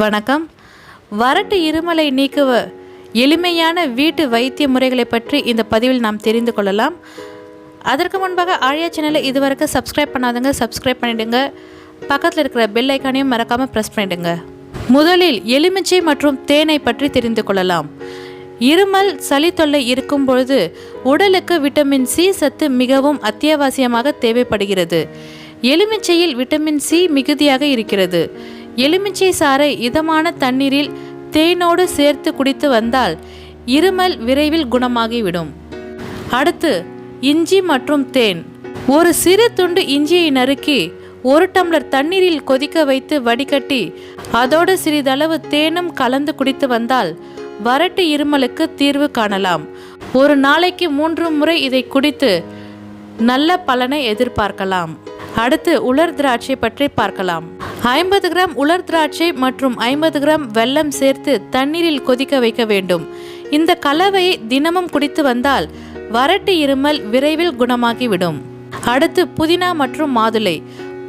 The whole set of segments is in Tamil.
வணக்கம். வறட்டு இருமலை நீக்குவ எளிமையான வீட்டு வைத்திய முறைகளை பற்றி இந்த பதிவில் நாம் தெரிந்து கொள்ளலாம். அதற்கு முன்பாக ஆழியா சேனலை இதுவரைக்கும் சப்ஸ்கிரைப் பண்ணாதங்க, சப்ஸ்கிரைப் பண்ணிடுங்க. பக்கத்தில் இருக்கிற பெல் ஐக்கானையும் மறக்காமல் ப்ரெஸ் பண்ணிடுங்க. முதலில் எலுமிச்சை மற்றும் தேனை பற்றி தெரிந்து கொள்ளலாம். இருமல் சளி தொல்லை இருக்கும் பொழுது உடலுக்கு விட்டமின் சி சத்து மிகவும் அத்தியாவசியமாக தேவைப்படுகிறது. எலுமிச்சையில் விட்டமின் சி மிகுதியாக இருக்கிறது. எலுமிச்சை சாறை இதமான தண்ணீரில் தேனோடு சேர்த்து குடித்து வந்தால் இருமல் விரைவில் குணமாகிவிடும். அடுத்து இஞ்சி மற்றும் தேன். ஒரு சிறு துண்டு இஞ்சியை நறுக்கி 1 டம்ளர் தண்ணீரில் கொதிக்க வைத்து வடிகட்டி அதோடு சிறிதளவு தேனும் கலந்து குடித்து வந்தால் வறட்டு இருமலுக்கு தீர்வு காணலாம். ஒரு நாளைக்கு 3 முறை இதை குடித்து நல்ல பலனை எதிர்பார்க்கலாம். அடுத்து உலர் திராட்சை பற்றி பார்க்கலாம். 50 கிராம் உலர் திராட்சை மற்றும் 50 கிராம் வெல்லம் சேர்த்து தண்ணீரில் கொதிக்க வைக்க வேண்டும். இந்த கலவையை தினமும் குடித்து வந்தால் வறட்டு இருமல் விரைவில் குணமாகிவிடும். அடுத்து புதினா மற்றும் மாதுளை.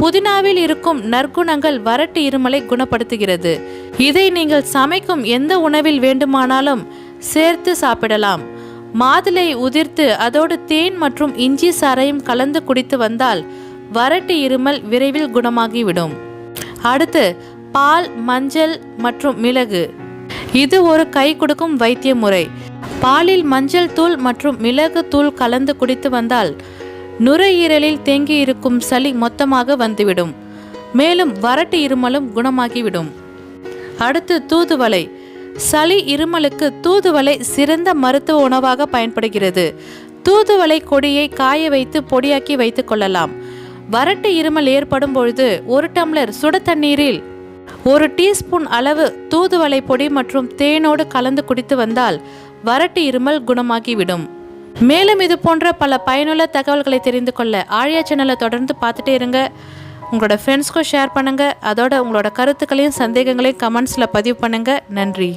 புதினாவில் இருக்கும் நற்குணங்கள் வறட்டு இருமலை குணப்படுத்துகிறது. இதை நீங்கள் சமைக்கும் எந்த உணவில் வேண்டுமானாலும் சேர்த்து சாப்பிடலாம். மாதுளை உதிர்த்து அதோடு தேன் மற்றும் இஞ்சி சாறையும் கலந்து குடித்து வந்தால் வறட்டு இருமல் விரைவில் குணமாகிவிடும். அடுத்து பால், மஞ்சள் மற்றும் மிளகு. இது ஒரு கை கொடுக்கும் வைத்திய முறை. பாலில் மஞ்சள் தூள் மற்றும் மிளகு தூள் கலந்து குடித்து வந்தால் நுரையீரலில் தேங்கி இருக்கும் சளி மொத்தமாக வந்துவிடும். மேலும் வறட்டு இருமலும் குணமாகிவிடும். அடுத்து தூதுவளை. சளி இருமலுக்கு தூதுவளை சிறந்த மருத்துவ உணவாக பயன்படுகிறது. தூதுவளை கொடியை காய வைத்து பொடியாக்கி வைத்துக் கொள்ளலாம். வறட்டு இருமல் ஏற்படும் பொழுது 1 டம்ளர் சுட தண்ணீரில் 1 டீஸ்பூன் அளவு தூதுவளை பொடி மற்றும் தேனோடு கலந்து குடித்து வந்தால் வறட்டு இருமல் குணமாகிவிடும். மேலும் இது போன்ற பல பயனுள்ள தகவல்களை தெரிந்து கொள்ள ஆழியா சேனலை தொடர்ந்து பார்த்துட்டே இருங்க. உங்களோட ஃப்ரெண்ட்ஸ்க்கும் ஷேர் பண்ணுங்கள். அதோட உங்களோட கருத்துக்களையும் சந்தேகங்களையும் கமெண்ட்ஸில் பதிவு பண்ணுங்கள். நன்றி.